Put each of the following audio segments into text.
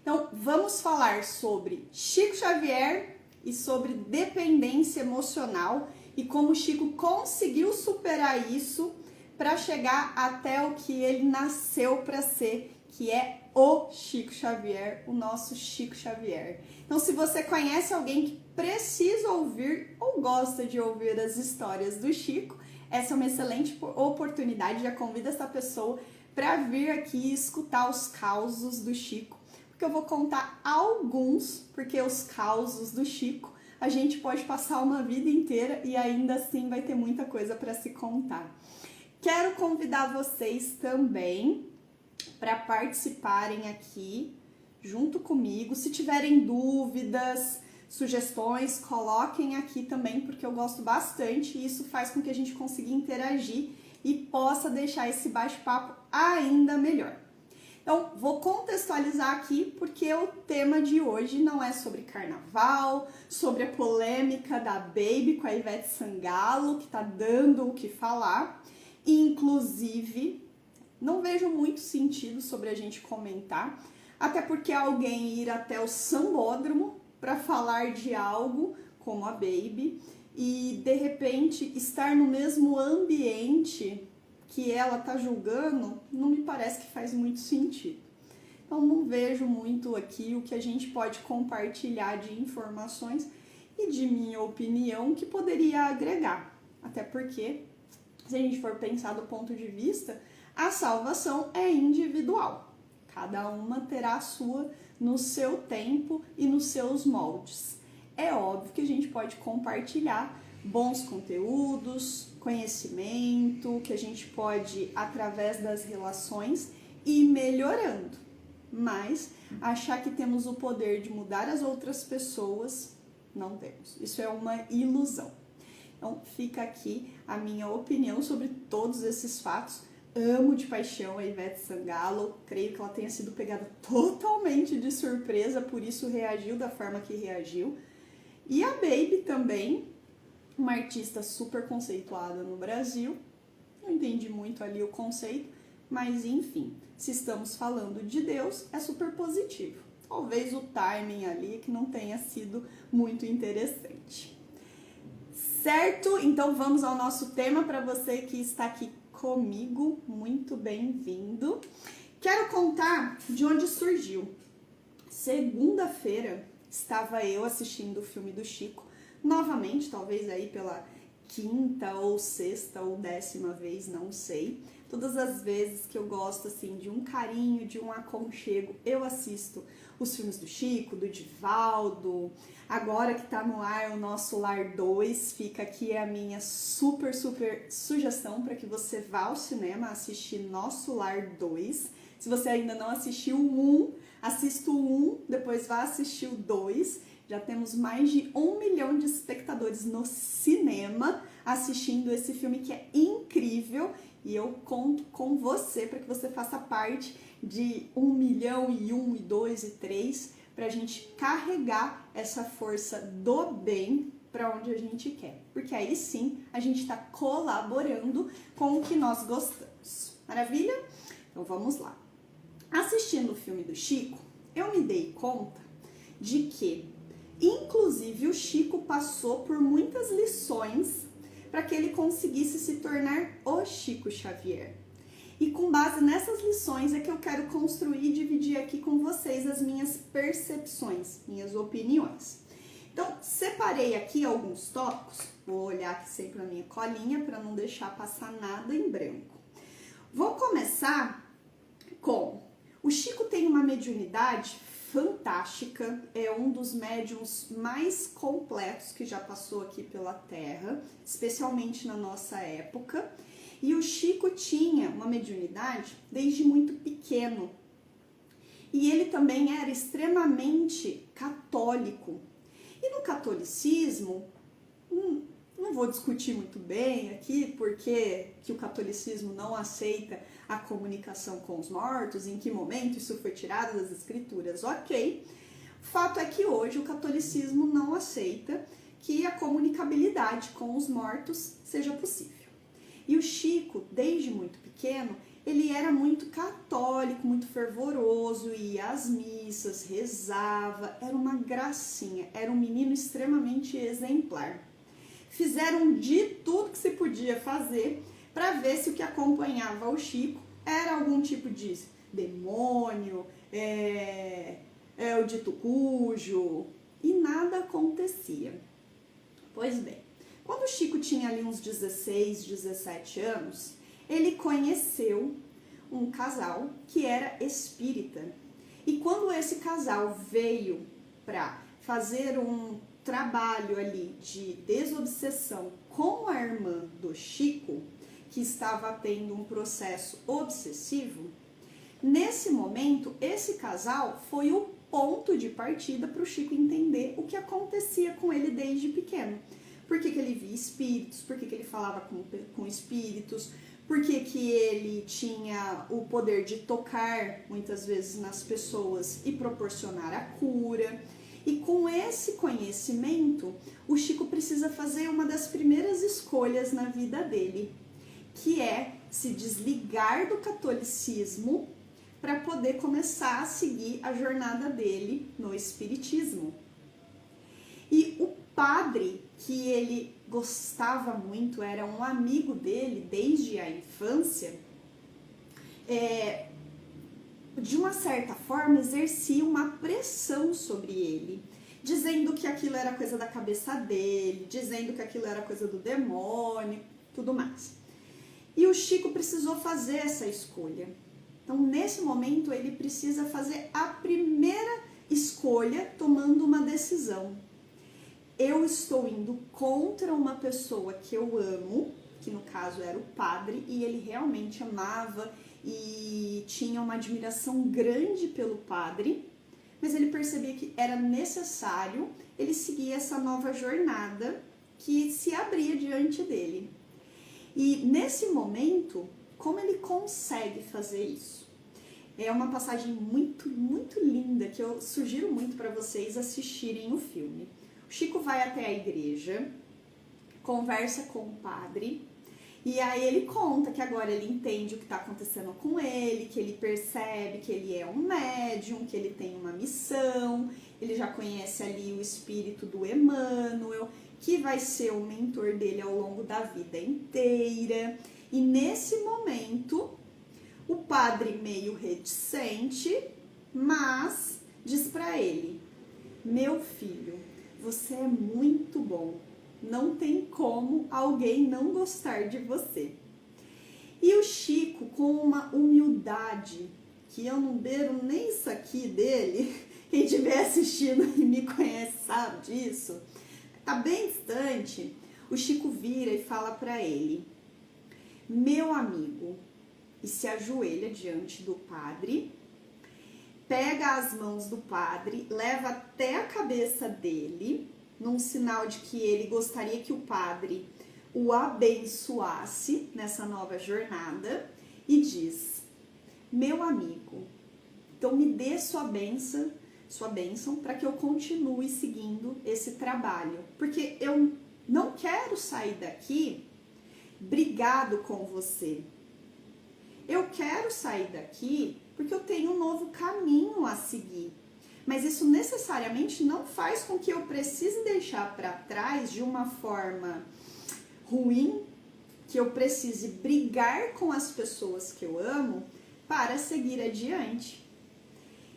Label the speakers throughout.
Speaker 1: Então, vamos falar sobre Chico Xavier e sobre dependência emocional e como o Chico conseguiu superar isso para chegar até o que ele nasceu para ser, que é o Chico Xavier, o nosso Chico Xavier. Então, se você conhece alguém que precisa ouvir ou gosta de ouvir as histórias do Chico, essa é uma excelente oportunidade. Já convido essa pessoa para vir aqui escutar os causos do Chico, porque eu vou contar alguns, porque os causos do Chico a gente pode passar uma vida inteira e ainda assim vai ter muita coisa para se contar. Quero convidar vocês também para participarem aqui junto comigo. Se tiverem dúvidas, sugestões, coloquem aqui também, porque eu gosto bastante e isso faz com que a gente consiga interagir e possa deixar esse bate-papo ainda melhor. Então, vou contextualizar aqui porque o tema de hoje não é sobre carnaval, sobre a polêmica da Baby com a Ivete Sangalo, que tá dando o que falar. Inclusive, não vejo muito sentido sobre a gente comentar, até porque alguém ir até o sambódromo para falar de algo como a Baby e de repente estar no mesmo ambiente que ela tá julgando, não me parece que faz muito sentido. Então não vejo muito aqui o que a gente pode compartilhar de informações e de minha opinião que poderia agregar. Até porque, se a gente for pensar do ponto de vista, a salvação é individual. Cada uma terá a sua no seu tempo e nos seus moldes. É óbvio que a gente pode compartilhar bons conteúdos, conhecimento, que a gente pode, através das relações, ir melhorando. Mas achar que temos o poder de mudar as outras pessoas, não temos. Isso é uma ilusão. Então, fica aqui a minha opinião sobre todos esses fatos. Amo de paixão a Ivete Sangalo, creio que ela tenha sido pegada totalmente de surpresa, por isso reagiu da forma que reagiu. E a Baby também, uma artista super conceituada no Brasil, não entendi muito ali o conceito, mas enfim, se estamos falando de Deus, é super positivo. Talvez o timing ali que não tenha sido muito interessante. Certo? Então vamos ao nosso tema. Para você que está aqui comigo, muito bem-vindo. Quero contar de onde surgiu. Segunda-feira estava eu assistindo o filme do Chico, novamente, talvez aí pela quinta ou sexta ou 10ª vez, não sei. Todas as vezes que eu gosto assim de um carinho, de um aconchego, eu assisto os filmes do Chico, do Divaldo. Agora que tá no ar o Nosso Lar 2, fica aqui a minha super sugestão para que você vá ao cinema assistir Nosso Lar 2. Se você ainda não assistiu o 1, assista o 1, depois vá assistir o 2. Já temos mais de 1 milhão de espectadores no cinema assistindo esse filme que é incrível. E eu conto com você para que você faça parte de 1 milhão e 1 e 2 e 3 para a gente carregar essa força do bem para onde a gente quer. Porque aí sim a gente está colaborando com o que nós gostamos. Maravilha? Então vamos lá. Assistindo o filme do Chico, eu me dei conta de que, inclusive, o Chico passou por muitas lições para que ele conseguisse se tornar o Chico Xavier. E com base nessas lições é que eu quero construir e dividir aqui com vocês as minhas percepções, minhas opiniões. Então, separei aqui alguns tópicos, vou olhar aqui sempre na minha colinha para não deixar passar nada em branco. Vou começar com: o Chico tem uma mediunidade fantástica, é um dos médiums mais completos que já passou aqui pela Terra, especialmente na nossa época. E o Chico tinha uma mediunidade desde muito pequeno. E ele também era extremamente católico. E no catolicismo, não vou discutir muito bem aqui porque que o catolicismo não aceita a comunicação com os mortos, em que momento isso foi tirado das escrituras, ok. Fato é que hoje o catolicismo não aceita que a comunicabilidade com os mortos seja possível. E o Chico, desde muito pequeno, ele era muito católico, muito fervoroso, ia às missas, rezava, era uma gracinha, era um menino extremamente exemplar. Fizeram de tudo que se podia fazer para ver se o que acompanhava o Chico era algum tipo de demônio, o dito cujo, e nada acontecia. Pois bem, quando o Chico tinha ali uns 16, 17 anos, ele conheceu um casal que era espírita. E quando esse casal veio para fazer um trabalho ali de desobsessão com a irmã do Chico, que estava tendo um processo obsessivo, nesse momento, esse casal foi o ponto de partida para o Chico entender o que acontecia com ele desde pequeno. Por que ele via espíritos, por que ele falava com espíritos, por que ele tinha o poder de tocar muitas vezes nas pessoas e proporcionar a cura. E com esse conhecimento, o Chico precisa fazer uma das primeiras escolhas na vida dele, que é se desligar do catolicismo para poder começar a seguir a jornada dele no espiritismo. E o padre que ele gostava muito, era um amigo dele desde a infância, de uma certa forma exercia uma pressão sobre ele, dizendo que aquilo era coisa da cabeça dele, dizendo que aquilo era coisa do demônio, tudo mais. E o Chico precisou fazer essa escolha. Então, nesse momento, ele precisa fazer a primeira escolha, tomando uma decisão. Eu estou indo contra uma pessoa que eu amo, que no caso era o padre, e ele realmente amava e tinha uma admiração grande pelo padre, mas ele percebia que era necessário ele seguir essa nova jornada que se abria diante dele. E nesse momento, como ele consegue fazer isso? É uma passagem muito, muito linda que eu sugiro muito para vocês assistirem o filme. O Chico vai até a igreja, conversa com o padre, e aí ele conta que agora ele entende o que está acontecendo com ele, que ele percebe que ele é um médium, que ele tem uma missão, ele já conhece ali o espírito do Emmanuel, que vai ser o mentor dele ao longo da vida inteira. E nesse momento, o padre meio reticente, mas diz para ele: meu filho, você é muito bom, não tem como alguém não gostar de você. E o Chico, com uma humildade, que eu não beiro nem isso aqui dele, quem estiver assistindo e me conhece sabe disso, tá bem distante, o Chico vira e fala para ele: meu amigo, e se ajoelha diante do padre, pega as mãos do padre, leva até a cabeça dele, num sinal de que ele gostaria que o padre o abençoasse nessa nova jornada, e diz: meu amigo, então me dê sua bênção para que eu continue seguindo esse trabalho, porque eu não quero sair daqui brigado com você. Eu quero sair daqui porque eu tenho um novo caminho a seguir. Mas isso necessariamente não faz com que eu precise deixar para trás de uma forma ruim, que eu precise brigar com as pessoas que eu amo para seguir adiante.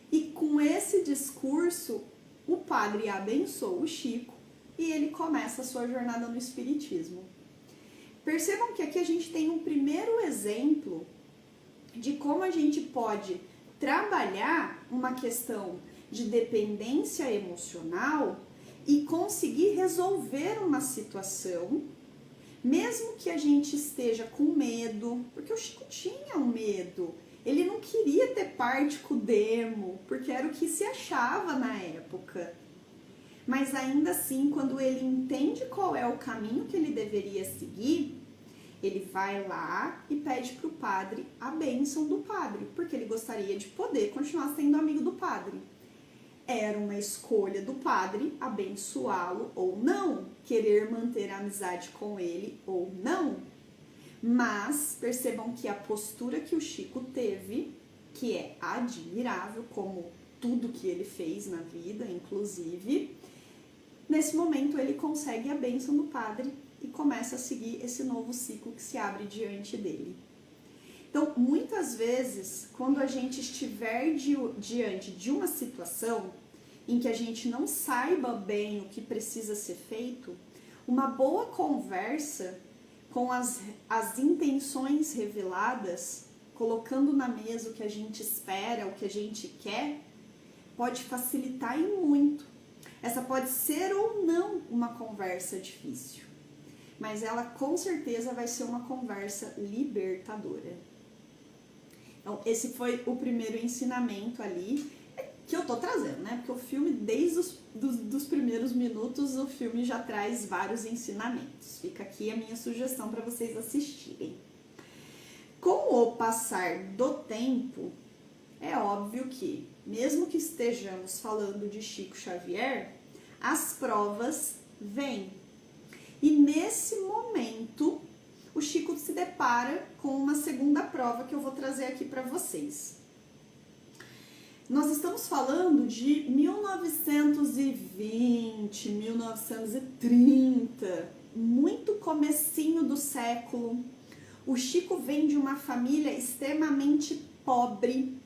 Speaker 1: E com esse discurso, o padre abençoa o Chico e ele começa a sua jornada no espiritismo. Percebam que aqui a gente tem um primeiro exemplo de como a gente pode trabalhar uma questão de dependência emocional e conseguir resolver uma situação, mesmo que a gente esteja com medo, porque o Chico tinha um medo, ele não queria ter parte com o demo, porque era o que se achava na época. Mas ainda assim, quando ele entende qual é o caminho que ele deveria seguir, ele vai lá e pede para o padre a bênção do padre, porque ele gostaria de poder continuar sendo amigo do padre. Era uma escolha do padre abençoá-lo ou não, querer manter a amizade com ele ou não. Mas percebam que a postura que o Chico teve, que é admirável, como tudo que ele fez na vida, inclusive, nesse momento ele consegue a bênção do padre e começa a seguir esse novo ciclo que se abre diante dele. Então, muitas vezes, quando a gente estiver diante de uma situação em que a gente não saiba bem o que precisa ser feito, uma boa conversa com as intenções reveladas, colocando na mesa o que a gente espera, o que a gente quer, pode facilitar e muito. Essa pode ser ou não uma conversa difícil, mas ela com certeza vai ser uma conversa libertadora. Então, esse foi o primeiro ensinamento ali que eu tô trazendo, né? Porque o filme, desde os primeiros minutos, o filme já traz vários ensinamentos. Fica aqui a minha sugestão para vocês assistirem. Com o passar do tempo, é óbvio que, mesmo que estejamos falando de Chico Xavier, as provas vêm. E nesse momento, o Chico se depara com uma segunda prova que eu vou trazer aqui para vocês. Nós estamos falando de 1920, 1930, muito comecinho do século. O Chico vem de uma família extremamente pobre.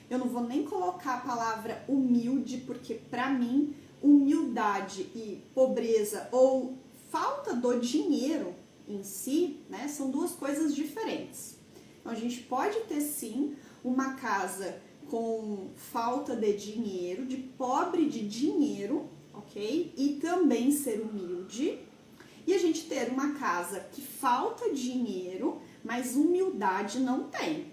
Speaker 1: Eu não vou nem colocar a palavra humilde, porque para mim, humildade e pobreza ou falta do dinheiro em si, né, são duas coisas diferentes. Então, a gente pode ter sim uma casa com falta de dinheiro, de pobre de dinheiro, ok? E também ser humilde. E a gente ter uma casa que falta dinheiro, mas humildade não tem.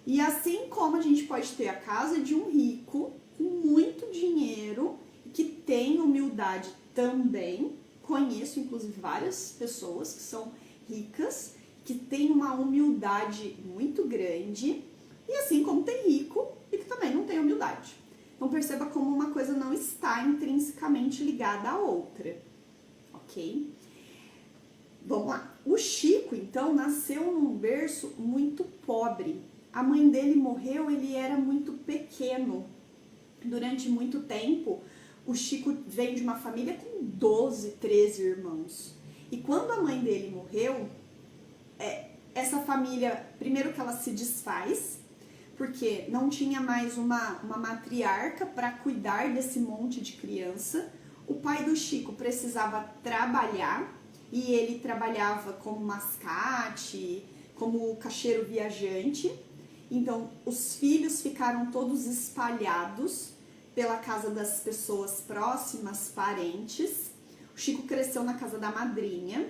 Speaker 1: E assim como a gente pode ter a casa de um rico com muito dinheiro, que tem humildade também. Conheço, inclusive, várias pessoas que são ricas, que têm uma humildade muito grande, e assim como tem rico e que também não tem humildade. Então perceba como uma coisa não está intrinsecamente ligada à outra, ok? Vamos lá. O Chico, então, nasceu num berço muito pobre. A mãe dele morreu, ele era muito pequeno. Durante muito tempo, o Chico vem de uma família com 12, 13 irmãos. E quando a mãe dele morreu, essa família, primeiro que ela se desfaz, porque não tinha mais uma matriarca para cuidar desse monte de criança. O pai do Chico precisava trabalhar, e ele trabalhava como mascate, como caixeiro viajante. Então, os filhos ficaram todos espalhados pela casa das pessoas próximas, parentes. O Chico cresceu na casa da madrinha.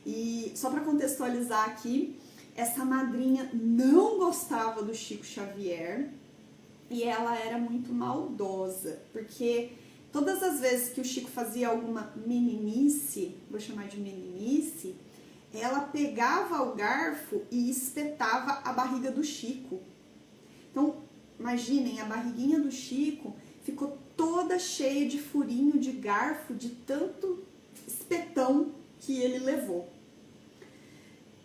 Speaker 1: E só para contextualizar aqui, essa madrinha não gostava do Chico Xavier e ela era muito maldosa, porque todas as vezes que o Chico fazia alguma meninice, vou chamar de meninice, ela pegava o garfo e espetava a barriga do Chico. Então, imaginem, a barriguinha do Chico ficou toda cheia de furinho de garfo, de tanto espetão que ele levou.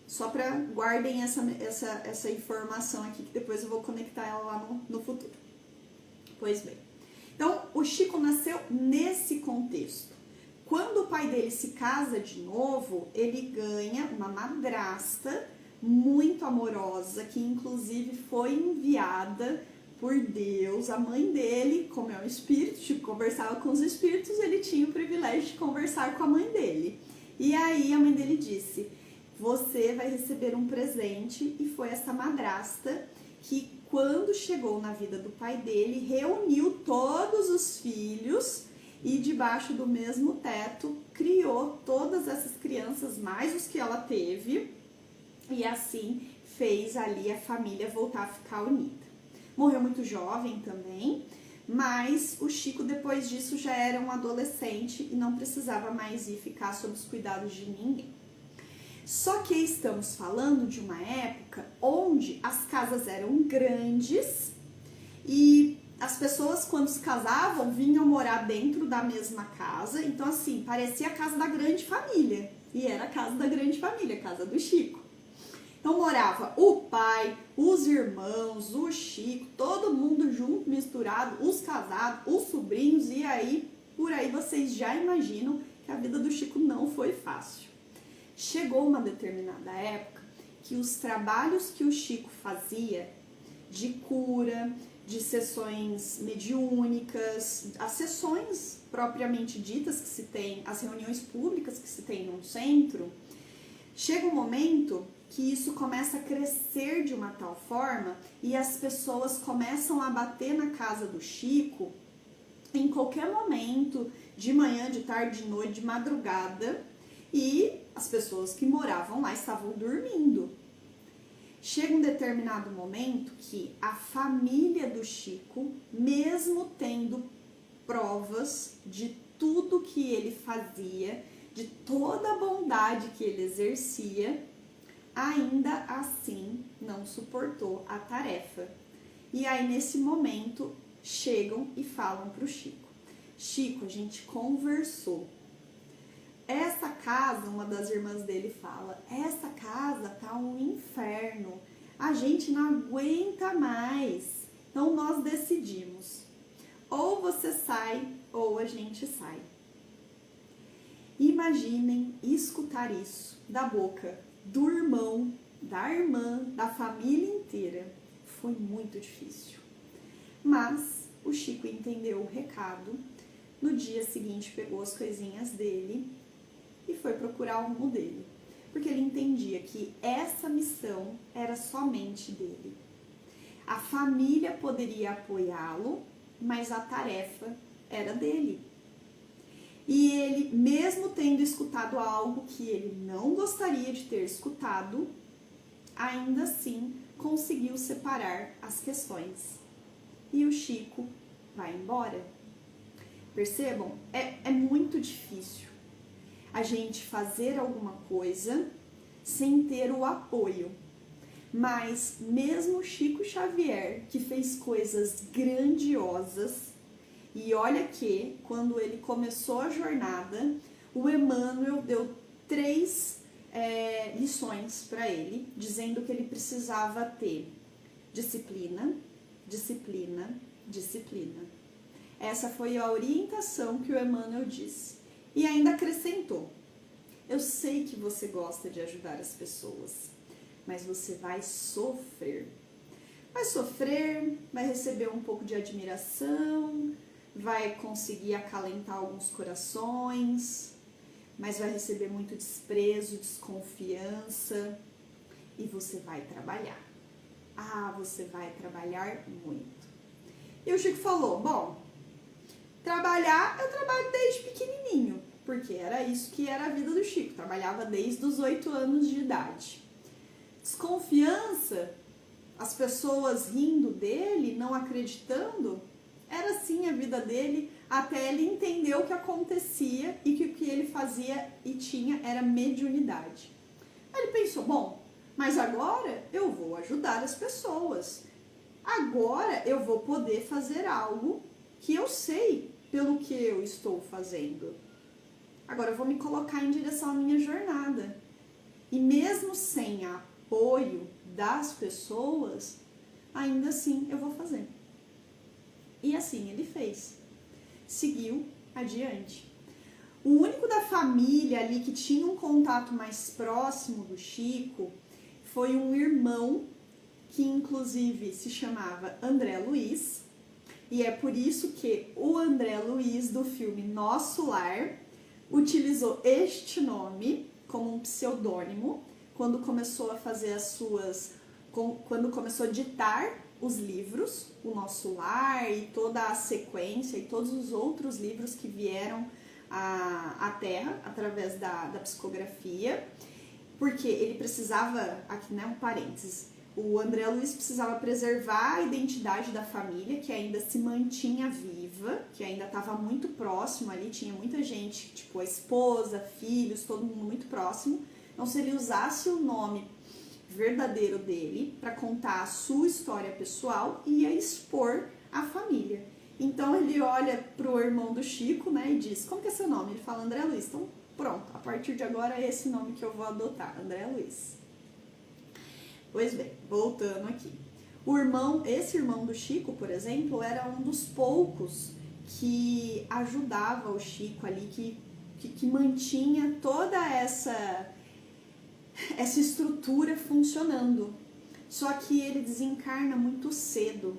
Speaker 1: Só para guardem essa informação aqui, que depois eu vou conectar ela lá no futuro. Pois bem. Então, o Chico nasceu nesse contexto. Quando o pai dele se casa de novo, ele ganha uma madrasta muito amorosa, que inclusive foi enviada por Deus. A mãe dele, como é um espírito, Chico conversava com os espíritos, ele tinha o privilégio de conversar com a mãe dele. E aí a mãe dele disse: você vai receber um presente. E foi essa madrasta que, quando chegou na vida do pai dele, reuniu todos os filhos e, debaixo do mesmo teto, criou todas essas crianças, mais os que ela teve, e assim fez ali a família voltar a ficar unida. Morreu muito jovem também, mas o Chico, depois disso, já era um adolescente e não precisava mais ir ficar sob os cuidados de ninguém. Só que estamos falando de uma época onde as casas eram grandes e as pessoas, quando se casavam, vinham morar dentro da mesma casa. Então, assim, parecia a casa da grande família. E era a casa da grande família, a casa do Chico. Então morava o pai, os irmãos, o Chico, todo mundo junto, misturado, os casados, os sobrinhos, e aí, por aí vocês já imaginam que a vida do Chico não foi fácil. Chegou uma determinada época que os trabalhos que o Chico fazia de cura, de sessões mediúnicas, as sessões propriamente ditas que se tem, as reuniões públicas que se tem num centro, chega um momento que isso começa a crescer de uma tal forma e as pessoas começam a bater na casa do Chico em qualquer momento, de manhã, de tarde, de noite, de madrugada, e as pessoas que moravam lá estavam dormindo. Chega um determinado momento que a família do Chico, mesmo tendo provas de tudo que ele fazia, de toda a bondade que ele exercia, ainda assim não suportou a tarefa. E aí nesse momento chegam e falam para o Chico: Chico, a gente conversou. Essa casa, uma das irmãs dele fala, essa casa tá um inferno, a gente não aguenta mais. Então nós decidimos, ou você sai ou a gente sai. Imaginem escutar isso da boca do irmão, da irmã, da família inteira. Foi muito difícil. Mas o Chico entendeu o recado. No dia seguinte pegou as coisinhas dele e foi procurar o rumo dele, porque ele entendia que essa missão era somente dele. A família poderia apoiá-lo, mas a tarefa era dele. E ele, mesmo tendo escutado algo que ele não gostaria de ter escutado, ainda assim conseguiu separar as questões. E o Chico vai embora. Percebam? É muito difícil a gente fazer alguma coisa sem ter o apoio. Mas mesmo Chico Xavier, que fez coisas grandiosas, e olha que quando ele começou a jornada, o Emmanuel deu 3 lições para ele, dizendo que ele precisava ter disciplina, disciplina, disciplina. Essa foi a orientação que o Emmanuel disse. E ainda acrescentou: eu sei que você gosta de ajudar as pessoas, mas você vai sofrer. Vai sofrer, vai receber um pouco de admiração, vai conseguir acalentar alguns corações, mas vai receber muito desprezo, desconfiança, e você vai trabalhar. Ah, você vai trabalhar muito. E o Chico falou: bom, trabalhar, eu trabalho desde pequenininho, porque era isso que era a vida do Chico, trabalhava desde os 8 anos de idade. Desconfiança, as pessoas rindo dele, não acreditando, era assim a vida dele, até ele entender o que acontecia e que o que ele fazia e tinha era mediunidade. Aí ele pensou: bom, mas agora eu vou ajudar as pessoas, agora eu vou poder fazer algo que eu sei pelo que eu estou fazendo. Agora eu vou me colocar em direção à minha jornada. E mesmo sem apoio das pessoas, ainda assim eu vou fazer. E assim ele fez. Seguiu adiante. O único da família ali que tinha um contato mais próximo do Chico foi um irmão que inclusive se chamava André Luiz. E é por isso que o André Luiz do filme Nosso Lar utilizou este nome como um pseudônimo quando começou a fazer quando começou a ditar os livros, o Nosso Lar e toda a sequência e todos os outros livros que vieram à Terra através da psicografia, porque ele precisava, aqui né, um parênteses, o André Luiz precisava preservar a identidade da família, que ainda se mantinha viva, que ainda estava muito próximo ali, tinha muita gente, tipo a esposa, filhos, todo mundo muito próximo. Então, se ele usasse o nome verdadeiro dele para contar a sua história pessoal, ia expor a família. Então, ele olha para o irmão do Chico, né, e diz: como que é seu nome? Ele fala: André Luiz. Então, pronto, a partir de agora é esse nome que eu vou adotar, André Luiz. Pois bem, voltando aqui. Esse irmão do Chico, por exemplo, era um dos poucos que ajudava o Chico ali, que mantinha toda essa estrutura funcionando. Só que ele desencarna muito cedo.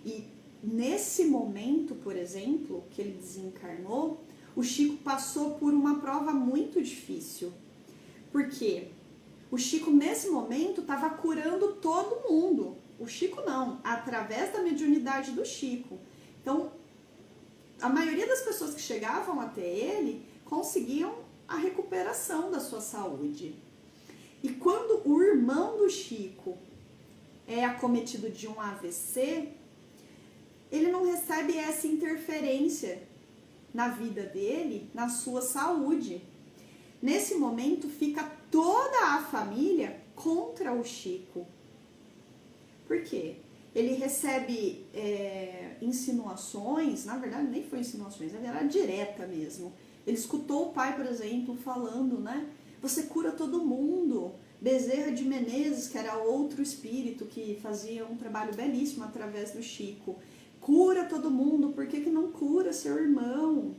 Speaker 1: E nesse momento, por exemplo, que ele desencarnou, o Chico passou por uma prova muito difícil. Por quê? O Chico, nesse momento, estava curando todo mundo. O Chico não, através da mediunidade do Chico. Então, a maioria das pessoas que chegavam até ele conseguiam a recuperação da sua saúde. E quando o irmão do Chico é acometido de um AVC, ele não recebe essa interferência na vida dele, na sua saúde. Nesse momento, fica toda a família contra o Chico. Por quê? Ele recebe insinuações, na verdade nem foi insinuações, ele era direta mesmo. Ele escutou o pai, por exemplo, falando, né? Você cura todo mundo. Bezerra de Menezes, que era outro espírito que fazia um trabalho belíssimo através do Chico. Cura todo mundo, por que não cura seu irmão?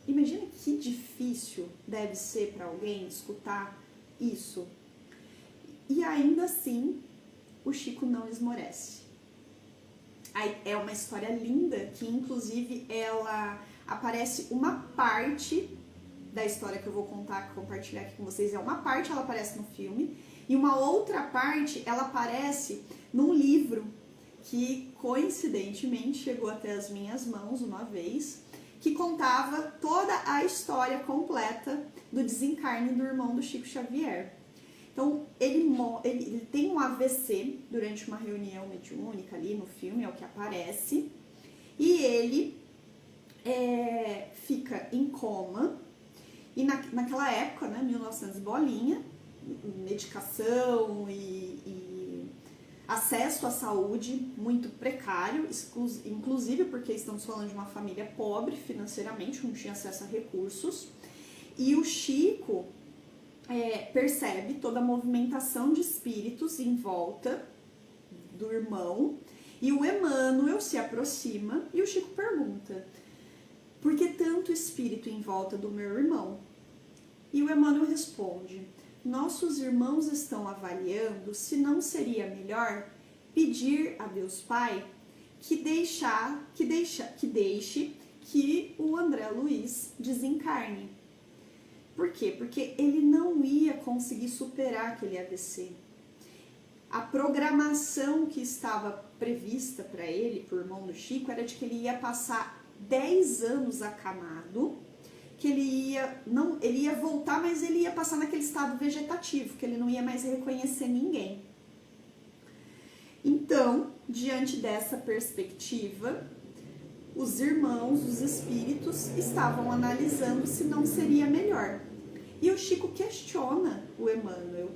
Speaker 1: Imagina que difícil deve ser para alguém escutar isso. E ainda assim, o Chico não esmorece. Aí é uma história linda, que inclusive ela aparece uma parte da história que eu vou compartilhar aqui com vocês. É uma parte, ela aparece no filme, e uma outra parte, ela aparece num livro que coincidentemente chegou até as minhas mãos uma vez, que contava toda a história completa do desencarne do irmão do Chico Xavier. Então, ele tem um AVC durante uma reunião mediúnica ali no filme, é o que aparece, e ele fica em coma, e naquela época, né, 1900 bolinha, medicação e acesso à saúde muito precário, inclusive porque estamos falando de uma família pobre financeiramente, não tinha acesso a recursos, e o Chico percebe toda a movimentação de espíritos em volta do irmão, e o Emmanuel se aproxima e o Chico pergunta: por que tanto espírito em volta do meu irmão? E o Emmanuel responde: nossos irmãos estão avaliando se não seria melhor pedir a Deus Pai que deixe que o André Luiz desencarne. Por quê? Porque ele não ia conseguir superar aquele AVC. A programação que estava prevista para ele, para o irmão do Chico, era de que ele ia passar 10 anos acamado, que ele ia voltar, mas ele ia passar naquele estado vegetativo, que ele não ia mais reconhecer ninguém. Então, diante dessa perspectiva, os irmãos, os espíritos, estavam analisando se não seria melhor. E o Chico questiona o Emmanuel: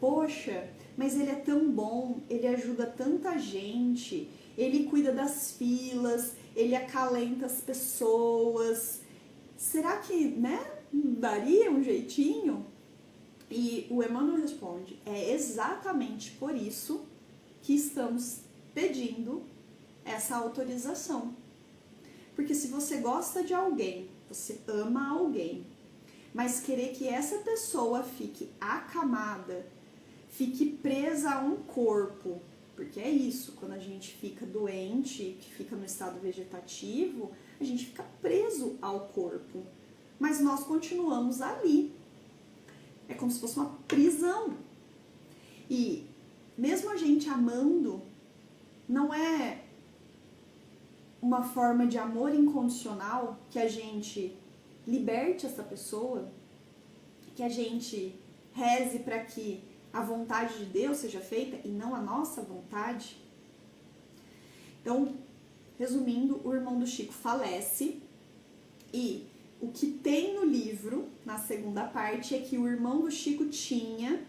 Speaker 1: poxa, mas ele é tão bom, ele ajuda tanta gente, ele cuida das filas, ele acalenta as pessoas, será que, né, daria um jeitinho? E o Emmanuel responde: é exatamente por isso que estamos pedindo essa autorização. Porque se você gosta de alguém, você ama alguém, mas querer que essa pessoa fique acamada, fique presa a um corpo, porque é isso, quando a gente fica doente, que fica no estado vegetativo, a gente fica preso ao corpo, mas nós continuamos ali. É como se fosse uma prisão. E mesmo a gente amando, não é uma forma de amor incondicional que a gente liberte essa pessoa, que a gente reze para que a vontade de Deus seja feita e não a nossa vontade. Então, resumindo, o irmão do Chico falece, e o que tem no livro, na segunda parte, é que o irmão do Chico tinha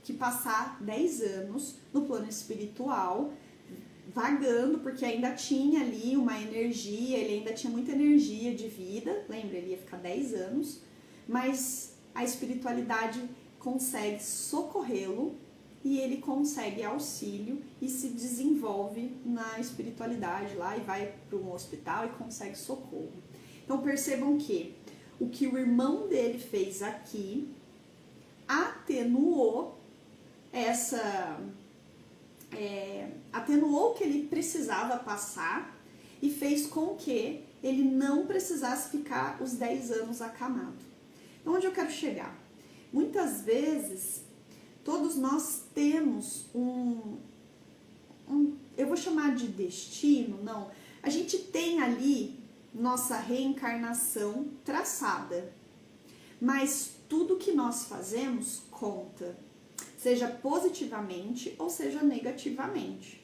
Speaker 1: que passar 10 anos no plano espiritual, vagando, porque ainda tinha ali uma energia, ele ainda tinha muita energia de vida, lembra, ele ia ficar 10 anos, mas a espiritualidade consegue socorrê-lo e ele consegue auxílio e se desenvolve na espiritualidade lá e vai para um hospital e consegue socorro. Então percebam que o o irmão dele fez aqui atenuou atenuou o que ele precisava passar e fez com que ele não precisasse ficar os 10 anos acamado. Então, onde eu quero chegar? Muitas vezes, todos nós temos eu vou chamar de destino, não. A gente tem ali nossa reencarnação traçada, mas tudo que nós fazemos conta, seja positivamente ou seja negativamente.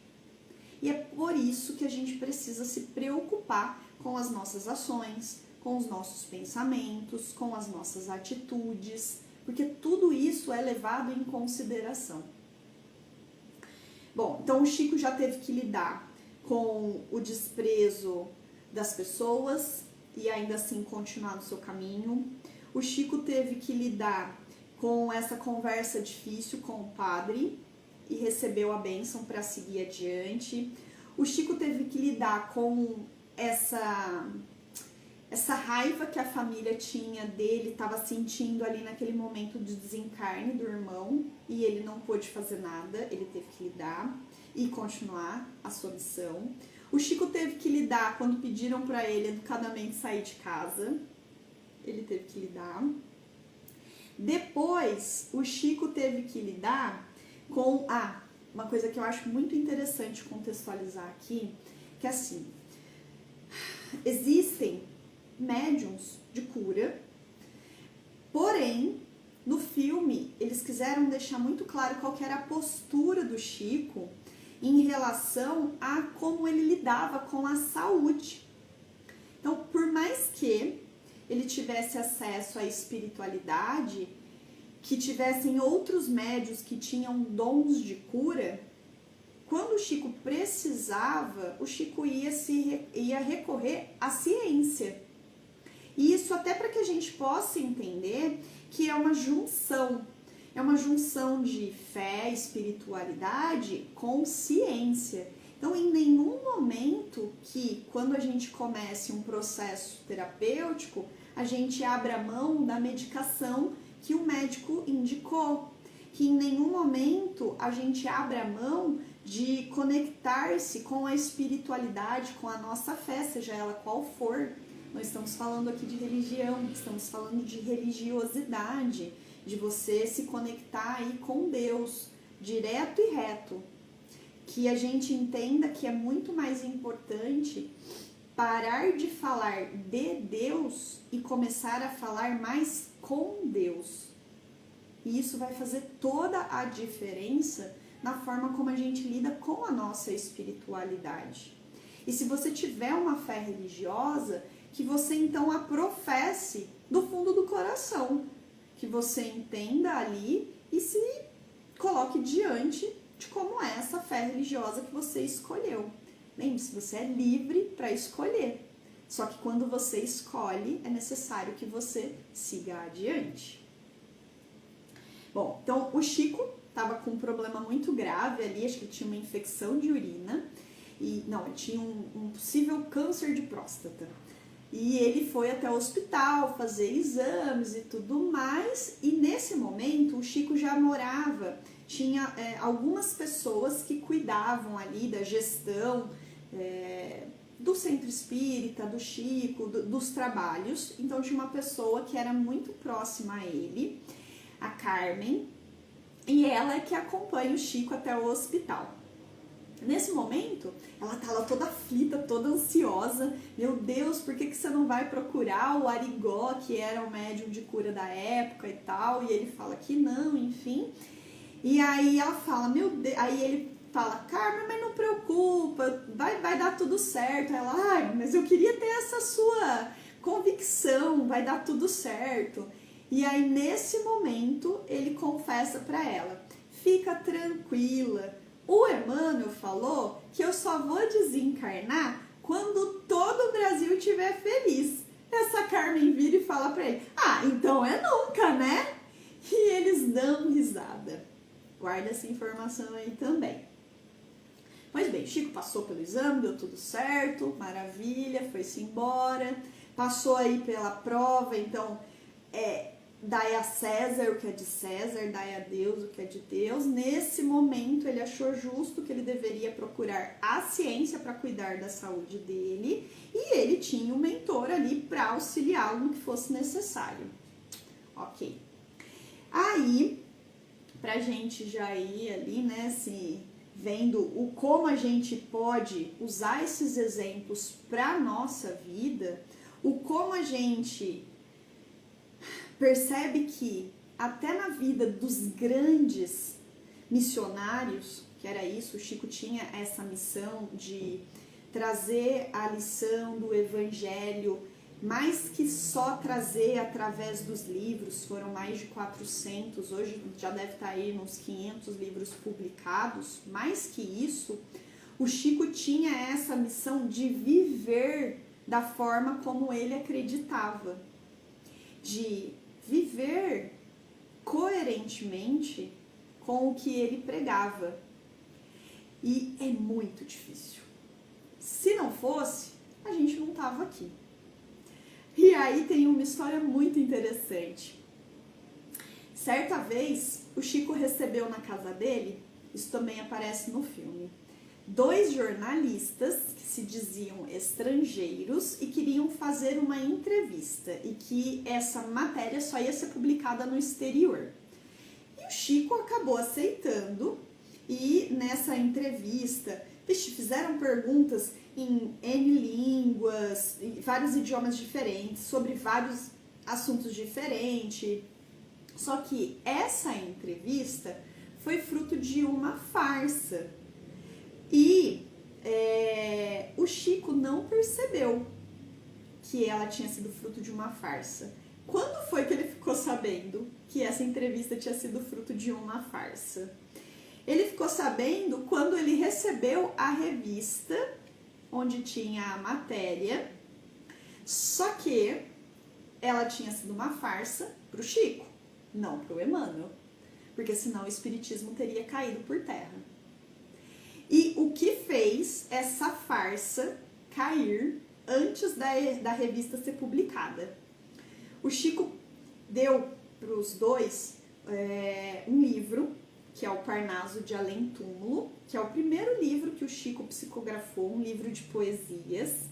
Speaker 1: E é por isso que a gente precisa se preocupar com as nossas ações, com os nossos pensamentos, com as nossas atitudes, porque tudo isso é levado em consideração. Bom, então o Chico já teve que lidar com o desprezo das pessoas e ainda assim continuar no seu caminho. O Chico teve que lidar com essa conversa difícil com o padre e recebeu a bênção para seguir adiante. O Chico teve que lidar com essa raiva que a família tinha dele, estava sentindo ali naquele momento de desencarne do irmão, e ele não pôde fazer nada, ele teve que lidar e continuar a sua missão. O Chico teve que lidar quando pediram para ele educadamente sair de casa, ele teve que lidar. Depois, o Chico teve que lidar com uma coisa que eu acho muito interessante contextualizar aqui, que é assim, existem médiuns de cura, porém, no filme, eles quiseram deixar muito claro qual que era a postura do Chico em relação a como ele lidava com a saúde. Então, por mais que ele tivesse acesso à espiritualidade, que tivessem outros médiuns que tinham dons de cura, quando o Chico precisava, o Chico ia recorrer à ciência. E isso até para que a gente possa entender que é uma junção de fé, espiritualidade com ciência. Então, em nenhum momento que, quando a gente comece um processo terapêutico, a gente abra mão da medicação que o médico indicou. Que em nenhum momento a gente abra mão de conectar-se com a espiritualidade, com a nossa fé, seja ela qual for. Nós estamos falando aqui de religião, estamos falando de religiosidade, de você se conectar aí com Deus, direto e reto. Que a gente entenda que é muito mais importante parar de falar de Deus e começar a falar mais com Deus. E isso vai fazer toda a diferença na forma como a gente lida com a nossa espiritualidade. E se você tiver uma fé religiosa, que você então a professe do fundo do coração, que você entenda ali e se coloque diante de como é essa fé religiosa que você escolheu. Lembre-se, você é livre para escolher. Só que quando você escolhe, é necessário que você siga adiante. Bom, então o Chico estava com um problema muito grave ali, acho que ele tinha uma infecção de urina. Ele tinha um possível câncer de próstata. E ele foi até o hospital fazer exames e tudo mais. E nesse momento o Chico já morava, tinha algumas pessoas que cuidavam ali da gestão do centro espírita, do Chico, dos trabalhos. Então tinha uma pessoa que era muito próxima a ele, a Carmen, e ela é que acompanha o Chico até o hospital. Nesse momento, ela tá lá toda aflita, toda ansiosa. Meu Deus, por que você não vai procurar o Arigó, que era o médium de cura da época e tal? E ele fala que não, enfim. E aí ela fala, meu Deus, aí ele fala, Carmen, mas não preocupa, vai dar tudo certo. Ela, mas eu queria ter essa sua convicção, vai dar tudo certo. E aí nesse momento ele confessa para ela, fica tranquila, o Emmanuel falou que eu só vou desencarnar quando todo o Brasil estiver feliz. Essa Carmen vira e fala para ele, então é nunca, né? E eles dão risada. Guarda essa informação aí também. Pois bem, Chico passou pelo exame, deu tudo certo, maravilha, foi-se embora. Passou aí pela prova, então, dai a César o que é de César, dai a Deus o que é de Deus. Nesse momento, ele achou justo que ele deveria procurar a ciência para cuidar da saúde dele. E ele tinha um mentor ali para auxiliá-lo no que fosse necessário. Ok. Aí, pra gente já ir ali, né, vendo como a gente pode usar esses exemplos para nossa vida, como a gente percebe que até na vida dos grandes missionários, que era isso, o Chico tinha essa missão de trazer a lição do evangelho, mais que só trazer através dos livros, foram mais de 400, hoje já deve estar aí uns 500 livros publicados. Mais que isso, o Chico tinha essa missão de viver da forma como ele acreditava, de viver coerentemente com o que ele pregava. E é muito difícil. Se não fosse, a gente não estava aqui. E aí tem uma história muito interessante. Certa vez, o Chico recebeu na casa dele, isso também aparece no filme, 2 jornalistas que se diziam estrangeiros e queriam fazer uma entrevista e que essa matéria só ia ser publicada no exterior. E o Chico acabou aceitando e nessa entrevista, fizeram perguntas em N línguas, em vários idiomas diferentes, sobre vários assuntos diferentes. Só que essa entrevista foi fruto de uma farsa. E o Chico não percebeu que ela tinha sido fruto de uma farsa. Quando foi que ele ficou sabendo que essa entrevista tinha sido fruto de uma farsa? Ele ficou sabendo quando ele recebeu a revista onde tinha a matéria, só que ela tinha sido uma farsa para o Chico, não para o Emmanuel, porque senão o espiritismo teria caído por terra. E o que fez essa farsa cair antes da revista ser publicada? O Chico deu para os dois um livro, que é o Parnaso de Além Túmulo, que é o primeiro livro que o Chico psicografou, um livro de poesias.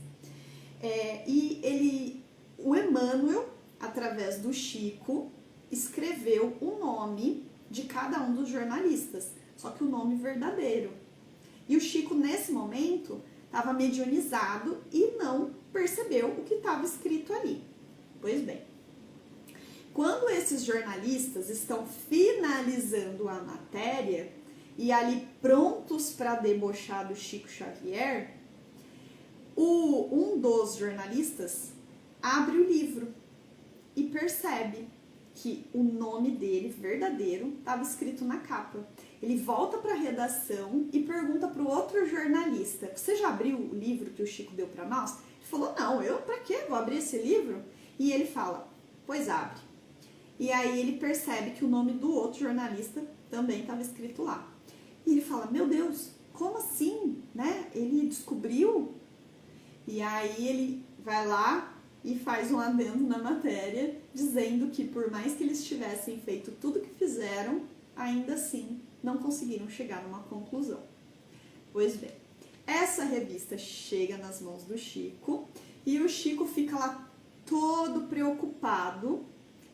Speaker 1: O Emmanuel, através do Chico, escreveu o nome de cada um dos jornalistas, só que o nome verdadeiro. E o Chico, nesse momento, estava mediunizado e não percebeu o que estava escrito ali. Pois bem, quando esses jornalistas estão finalizando a matéria e ali prontos para debochar do Chico Xavier, um dos jornalistas abre o livro e percebe que o nome dele, verdadeiro, estava escrito na capa. Ele volta para a redação e pergunta para o outro jornalista: você já abriu o livro que o Chico deu para nós? Ele falou: não, eu para quê? Vou abrir esse livro? E ele fala: pois abre. E aí ele percebe que o nome do outro jornalista também estava escrito lá. E ele fala: meu Deus, como assim? Né? Ele descobriu? E aí ele vai lá e faz um adendo na matéria, dizendo que por mais que eles tivessem feito tudo que fizeram, ainda assim não conseguiram chegar numa conclusão. Pois bem, essa revista chega nas mãos do Chico e o Chico fica lá todo preocupado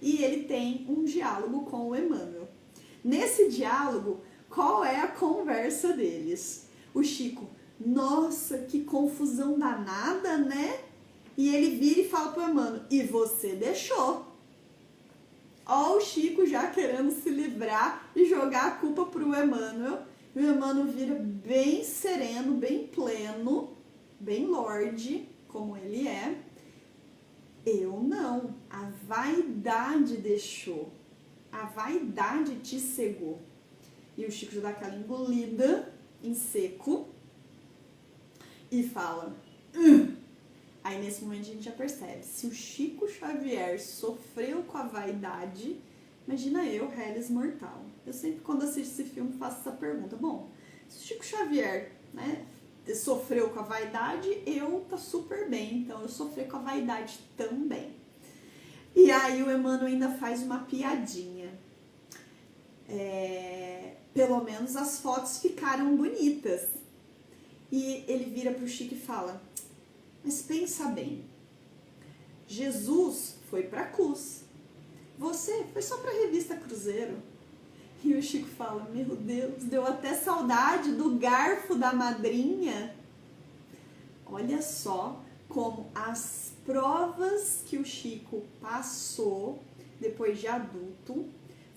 Speaker 1: e ele tem um diálogo com o Emmanuel. Nesse diálogo, qual é a conversa deles? O Chico: nossa, que confusão danada, né? E ele vira e fala pro Emmanuel: e você deixou. Ó, o Chico já querendo se livrar e jogar a culpa pro Emmanuel. E o Emmanuel vira bem sereno, bem pleno, bem lorde, como ele é. Eu não. A vaidade deixou. A vaidade te cegou. E o Chico já dá aquela engolida em seco e fala: Aí nesse momento a gente já percebe, se o Chico Xavier sofreu com a vaidade, Imagina eu, Hellis Mortal. Eu sempre, quando assisto esse filme, faço essa pergunta. Bom, se o Chico Xavier, né, sofreu com a vaidade, eu tá super bem, então eu sofri com a vaidade também. E aí o Emmanuel ainda faz uma piadinha. Pelo menos as fotos ficaram bonitas. E ele vira pro Chico e fala, mas pensa bem, Jesus foi pra cruz, você foi só pra revista Cruzeiro. E o Chico fala, meu Deus, deu até saudade do garfo da madrinha. Olha só como as provas que o Chico passou depois de adulto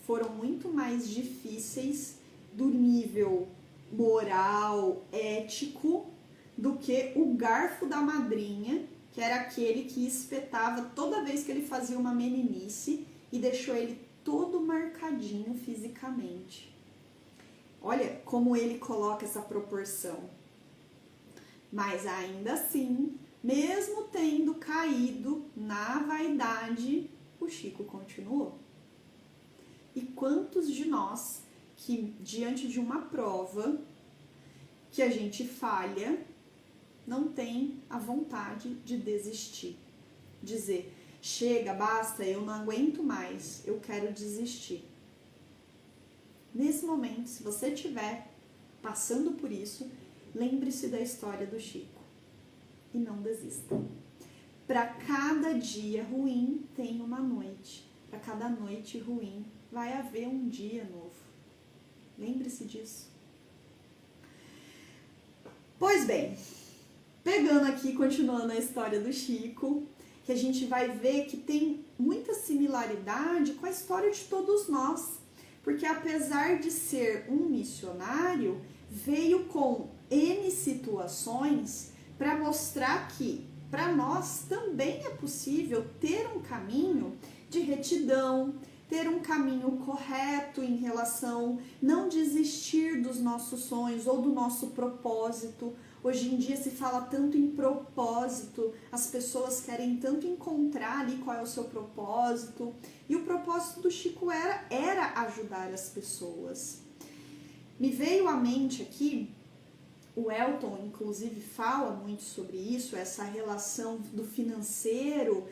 Speaker 1: foram muito mais difíceis do nível moral, ético, do que o garfo da madrinha, que era aquele que espetava toda vez que ele fazia uma meninice e deixou ele todo marcadinho fisicamente. Olha como ele coloca essa proporção. Mas ainda assim, mesmo tendo caído na vaidade, o Chico continuou. E quantos de nós que diante de uma prova que a gente falha, não tem a vontade de desistir, dizer, chega, basta, eu não aguento mais, eu quero desistir. Nesse momento, se você estiver passando por isso, lembre-se da história do Chico e não desista. Para cada dia ruim tem uma noite, para cada noite ruim vai haver um dia novo. Lembre-se disso. Pois bem, pegando aqui, continuando a história do Chico, que a gente vai ver que tem muita similaridade com a história de todos nós. Porque apesar de ser um missionário, veio com N situações para mostrar que para nós também é possível ter um caminho de retidão, ter um caminho correto em relação, não desistir dos nossos sonhos ou do nosso propósito. Hoje em dia se fala tanto em propósito, as pessoas querem tanto encontrar ali qual é o seu propósito. E o propósito do Chico era ajudar as pessoas. Me veio à mente aqui, o Elton inclusive fala muito sobre isso, essa relação do financeiro.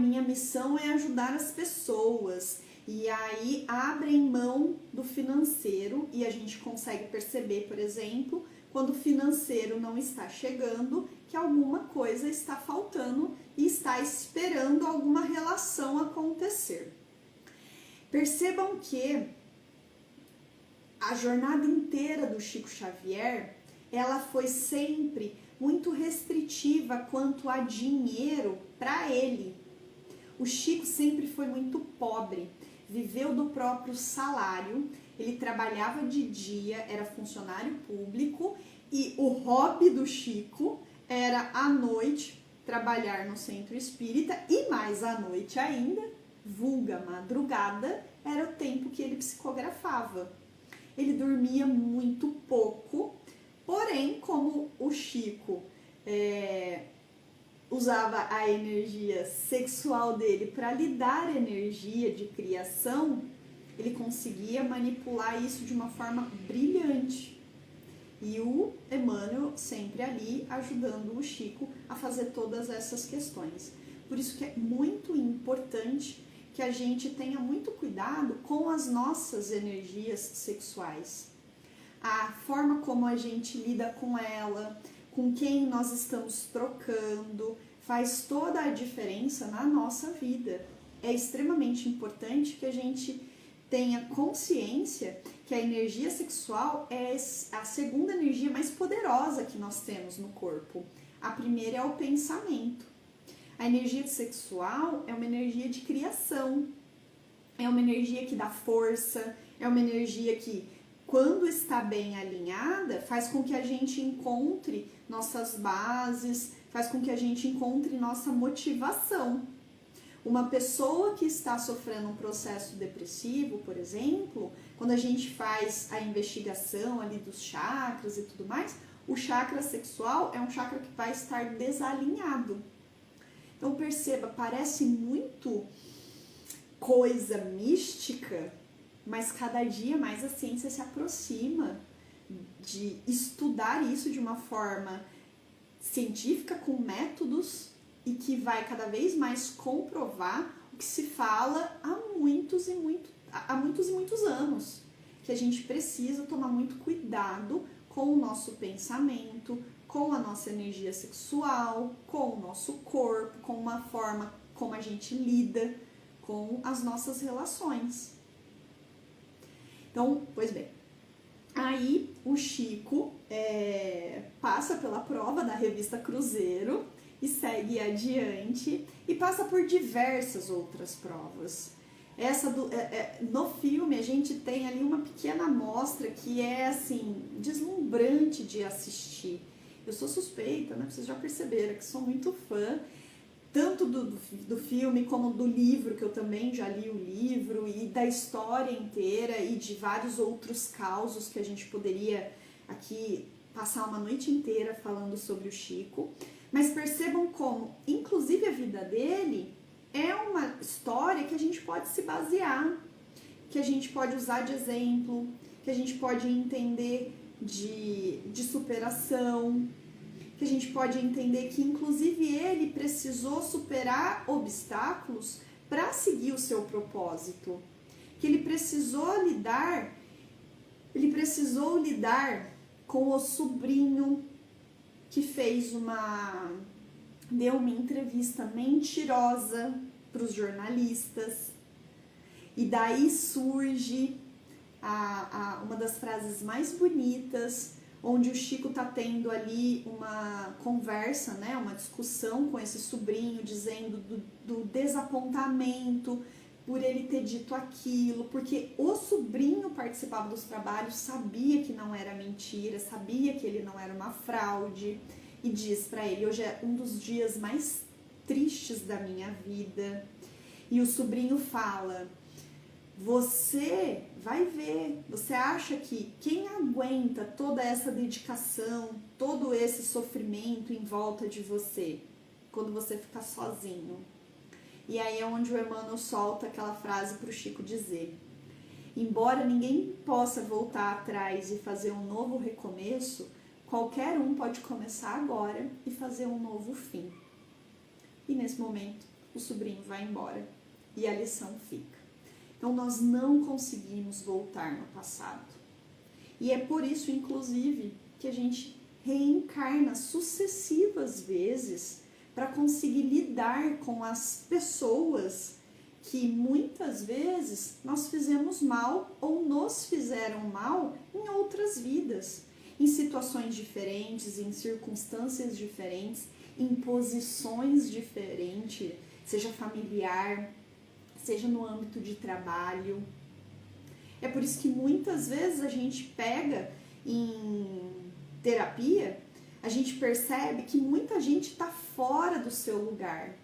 Speaker 1: Minha missão é ajudar as pessoas. E aí abrem mão do financeiro e a gente consegue perceber, por exemplo, quando o financeiro não está chegando, que alguma coisa está faltando e está esperando alguma relação acontecer. Percebam que a jornada inteira do Chico Xavier, ela foi sempre muito restritiva quanto a dinheiro para ele. O Chico sempre foi muito pobre, viveu do próprio salário, ele trabalhava de dia, era funcionário público e o hobby do Chico era à noite trabalhar no centro espírita e mais à noite ainda, vulga madrugada, era o tempo que ele psicografava. Ele dormia muito pouco, porém, como o Chico usava a energia sexual dele para lhe dar energia de criação, ele conseguia manipular isso de uma forma brilhante. E o Emmanuel sempre ali ajudando o Chico a fazer todas essas questões. Por isso que é muito importante que a gente tenha muito cuidado com as nossas energias sexuais. A forma como a gente lida com ela, com quem nós estamos trocando, faz toda a diferença na nossa vida. É extremamente importante que a gente tenha consciência que a energia sexual é a segunda energia mais poderosa que nós temos no corpo. A primeira é o pensamento. A energia sexual é uma energia de criação, é uma energia que dá força, é uma energia que, quando está bem alinhada, faz com que a gente encontre nossas bases, faz com que a gente encontre nossa motivação. Uma pessoa que está sofrendo um processo depressivo, por exemplo, quando a gente faz a investigação ali dos chakras e tudo mais, o chakra sexual é um chakra que vai estar desalinhado. Então perceba, parece muito coisa mística, mas cada dia mais a ciência se aproxima de estudar isso de uma forma científica, com métodos, e que vai cada vez mais comprovar o que se fala há muitos e muitos anos, que a gente precisa tomar muito cuidado com o nosso pensamento, com a nossa energia sexual, com o nosso corpo, com uma forma como a gente lida com as nossas relações. Então, pois bem, aí o Chico passa pela prova da revista Cruzeiro e segue adiante e passa por diversas outras provas. No filme a gente tem ali uma pequena amostra que é assim, deslumbrante de assistir. Eu sou suspeita, né? Vocês já perceberam que sou muito fã, tanto do filme como do livro, que eu também já li o livro, e da história inteira e de vários outros causos que a gente poderia aqui passar uma noite inteira falando sobre o Chico. Mas percebam como, inclusive a vida dele, é uma história que a gente pode se basear, que a gente pode usar de exemplo, que a gente pode entender de superação, que a gente pode entender que inclusive ele precisou superar obstáculos para seguir o seu propósito, que ele precisou lidar com o sobrinho que deu uma entrevista mentirosa para os jornalistas, e daí surge uma das frases mais bonitas, onde o Chico está tendo ali uma conversa, né, uma discussão com esse sobrinho, dizendo do desapontamento por ele ter dito aquilo, porque o sobrinho participava dos trabalhos, sabia que não era mentira, sabia que ele não era uma fraude, e diz para ele: hoje é um dos dias mais tristes da minha vida. E o sobrinho fala: você vai ver, você acha que quem aguenta toda essa dedicação, todo esse sofrimento em volta de você, quando você fica sozinho? E aí é onde o Emmanuel solta aquela frase para o Chico dizer: embora ninguém possa voltar atrás e fazer um novo recomeço, qualquer um pode começar agora e fazer um novo fim. E nesse momento o sobrinho vai embora e a lição fica. Então nós não conseguimos voltar no passado. E é por isso, inclusive, que a gente reencarna sucessivas vezes para conseguir lidar com as pessoas que muitas vezes nós fizemos mal ou nos fizeram mal em outras vidas, em situações diferentes, em circunstâncias diferentes, em posições diferentes, seja familiar, seja no âmbito de trabalho. É por isso que muitas vezes a gente pega em terapia, a gente percebe que muita gente está fora do seu lugar.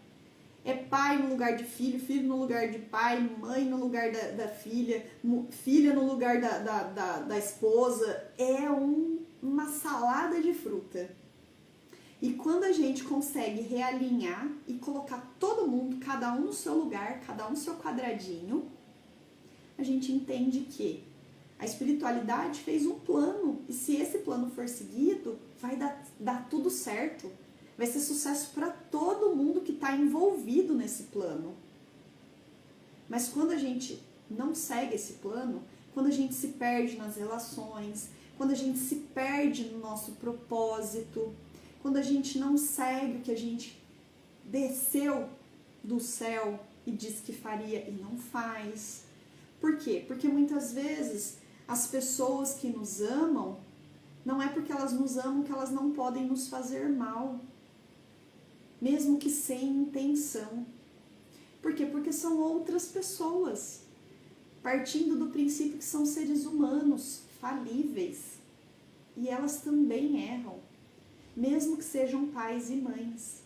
Speaker 1: É pai no lugar de filho, filho no lugar de pai, mãe no lugar da filha, filha no lugar da esposa. É uma salada de fruta. E quando a gente consegue realinhar e colocar todo mundo, cada um no seu lugar, cada um no seu quadradinho, a gente entende que a espiritualidade fez um plano, e se esse plano for seguido, vai dar tudo certo. Vai ser sucesso para todo mundo que está envolvido nesse plano. Mas quando a gente não segue esse plano, quando a gente se perde nas relações, quando a gente se perde no nosso propósito, quando a gente não segue o que a gente desceu do céu e disse que faria e não faz. Por quê? Porque muitas vezes as pessoas que nos amam, não é porque elas nos amam que elas não podem nos fazer mal, mesmo que sem intenção. Por quê? Porque são outras pessoas, partindo do princípio que são seres humanos, falíveis, e elas também erram, mesmo que sejam pais e mães.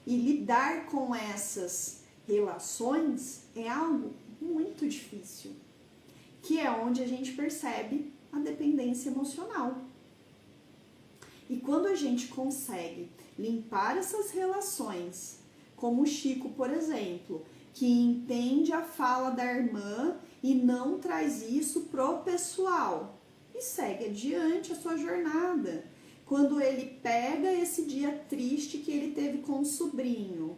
Speaker 1: E lidar com essas relações é algo muito difícil, que é onde a gente percebe a dependência emocional. E quando a gente consegue limpar essas relações, como o Chico, por exemplo, que entende a fala da irmã e não traz isso pro pessoal e segue adiante a sua jornada. Quando ele pega esse dia triste que ele teve com o sobrinho,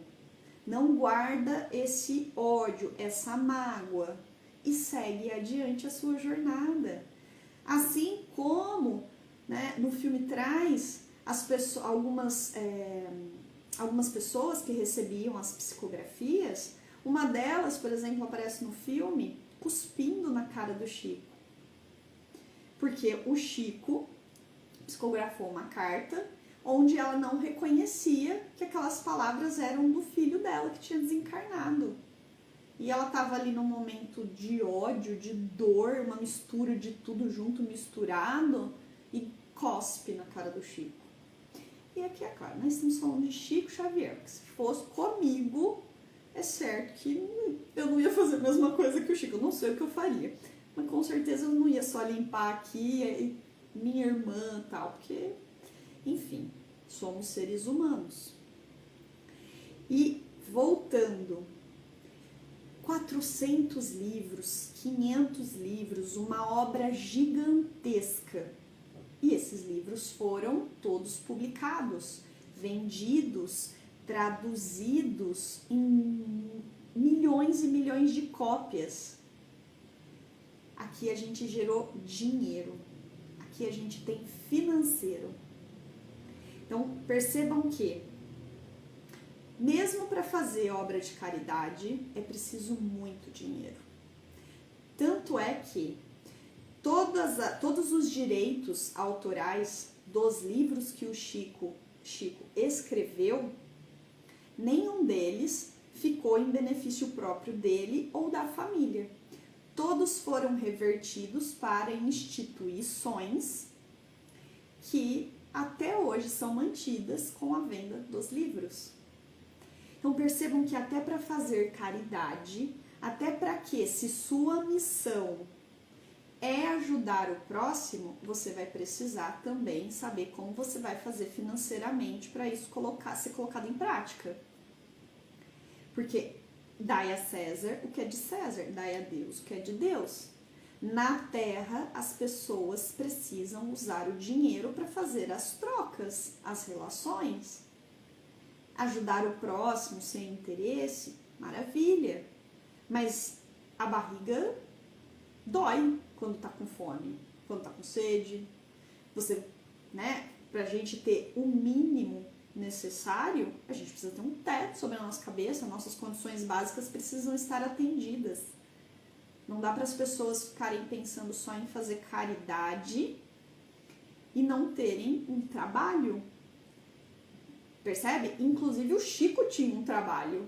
Speaker 1: não guarda esse ódio, essa mágoa e segue adiante a sua jornada. Assim como, né, no filme traz algumas pessoas que recebiam as psicografias, uma delas, por exemplo, aparece no filme cuspindo na cara do Chico. Porque o Chico psicografou uma carta onde ela não reconhecia que aquelas palavras eram do filho dela que tinha desencarnado. E ela estava ali num momento de ódio, de dor, uma mistura de tudo junto, misturado, e cospe na cara do Chico. E aqui é claro, nós estamos falando de Chico Xavier, que se fosse comigo, é certo que eu não ia fazer a mesma coisa que o Chico, eu não sei o que eu faria. Mas com certeza eu não ia só limpar aqui minha irmã e tal, porque, enfim, somos seres humanos. E voltando, 400 livros, 500 livros, uma obra gigantesca. E esses livros foram todos publicados, vendidos, traduzidos em milhões e milhões de cópias. Aqui a gente gerou dinheiro, aqui a gente tem financeiro. Então percebam que, mesmo para fazer obra de caridade, é preciso muito dinheiro. Tanto é que todos os direitos autorais dos livros que o Chico escreveu, nenhum deles ficou em benefício próprio dele ou da família. Todos foram revertidos para instituições que até hoje são mantidas com a venda dos livros. Então percebam que até para fazer caridade, até para que, se sua missão é ajudar o próximo, você vai precisar também saber como você vai fazer financeiramente para isso ser colocado em prática. Porque dai a César o que é de César, dai a Deus o que é de Deus. Na Terra, as pessoas precisam usar o dinheiro para fazer as trocas, as relações. Ajudar o próximo sem interesse, maravilha. Mas a barriga dói quando tá com fome, quando tá com sede. Pra gente ter o mínimo necessário, a gente precisa ter um teto sobre a nossa cabeça, nossas condições básicas precisam estar atendidas. Não dá para as pessoas ficarem pensando só em fazer caridade e não terem um trabalho. Percebe? Inclusive o Chico tinha um trabalho.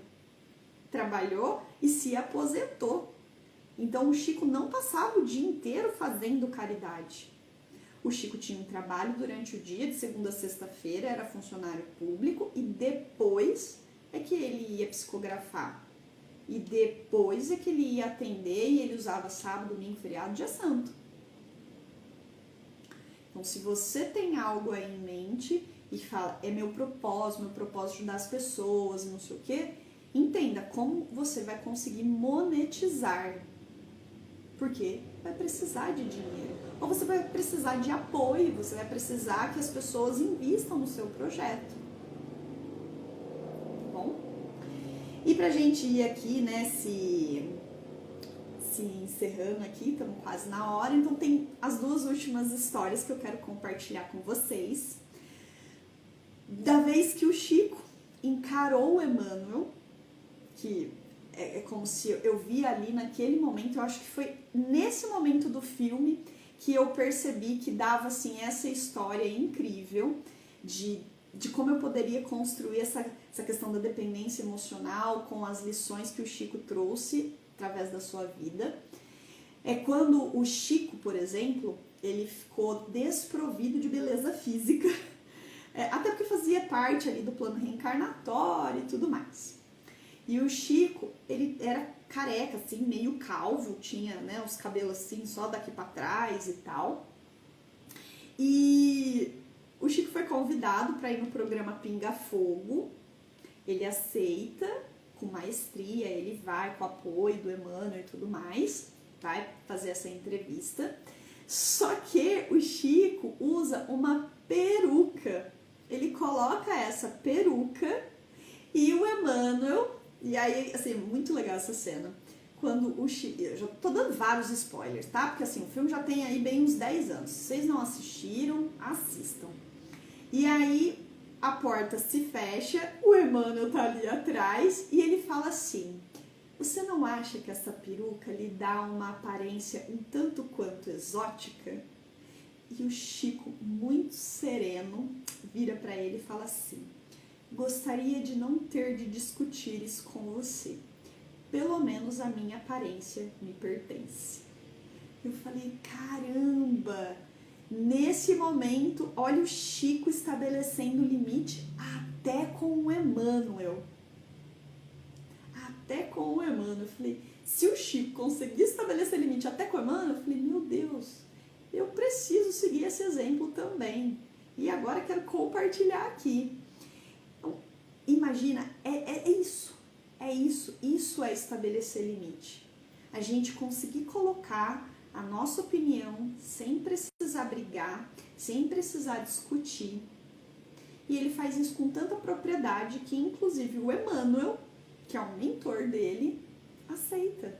Speaker 1: Trabalhou e se aposentou. Então o Chico não passava o dia inteiro fazendo caridade. O Chico tinha um trabalho durante o dia, de segunda a sexta-feira, era funcionário público, e depois é que ele ia psicografar. E depois é que ele ia atender, e ele usava sábado, domingo, feriado, dia santo. Então, se você tem algo aí em mente e fala, é meu propósito ajudar as pessoas, não sei o quê, entenda como você vai conseguir monetizar. Porque vai precisar de dinheiro. Ou você vai precisar de apoio, você vai precisar que as pessoas invistam no seu projeto. Bom? E pra gente ir aqui, né, se encerrando aqui, estamos quase na hora, então tem as duas últimas histórias que eu quero compartilhar com vocês. Da vez que o Chico encarou o Emmanuel, que é como se eu vi ali naquele momento, eu acho que foi nesse momento do filme que eu percebi que dava assim essa história incrível de como eu poderia construir essa questão da dependência emocional com as lições que o Chico trouxe através da sua vida. É quando o Chico, por exemplo, ele ficou desprovido de beleza física, até porque fazia parte ali do plano reencarnatório e tudo mais. E o Chico, ele era careca, assim, meio calvo, tinha, né, os cabelos assim, só daqui pra trás e tal. E o Chico foi convidado para ir no programa Pinga Fogo. Ele aceita com maestria, ele vai com o apoio do Emmanuel e tudo mais, vai fazer essa entrevista. Só que o Chico usa uma peruca. Ele coloca essa peruca e o Emmanuel, e aí, assim, muito legal essa cena. Quando o Chico, eu já tô dando vários spoilers, tá? Porque assim, o filme já tem aí bem uns 10 anos. Se vocês não assistiram, assistam. E aí a porta se fecha, o Emmanuel tá ali atrás e ele fala assim: você não acha que essa peruca lhe dá uma aparência um tanto quanto exótica? E o Chico, muito sereno, vira para ele e fala assim: gostaria de não ter de discutir isso com você. Pelo menos a minha aparência me pertence. Eu falei, caramba! Nesse momento, olha o Chico estabelecendo limite até com o Emmanuel. Até com o Emmanuel. Eu falei, se o Chico conseguir estabelecer limite até com o Emmanuel, eu falei, meu Deus, eu preciso seguir esse exemplo também. E agora quero compartilhar aqui. Então, imagina, é isso. É isso. Isso é estabelecer limite. A gente conseguir colocar a nossa opinião sem precisar brigar, sem precisar discutir. E ele faz isso com tanta propriedade que, inclusive, o Emmanuel, que é o mentor dele, aceita,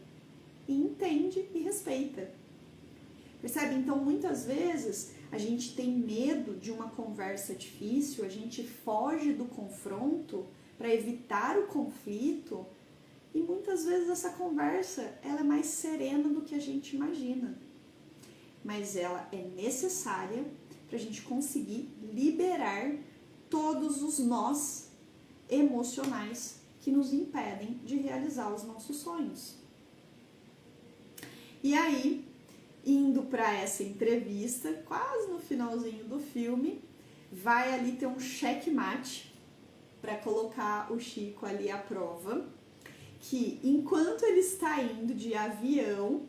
Speaker 1: e entende e respeita. Percebe? Então, muitas vezes, a gente tem medo de uma conversa difícil, a gente foge do confronto para evitar o conflito, e muitas vezes essa conversa ela é mais serena do que a gente imagina. Mas ela é necessária para a gente conseguir liberar todos os nós emocionais que nos impedem de realizar os nossos sonhos. E aí, indo para essa entrevista, quase no finalzinho do filme, vai ali ter um checkmate para colocar o Chico ali à prova, que enquanto ele está indo de avião,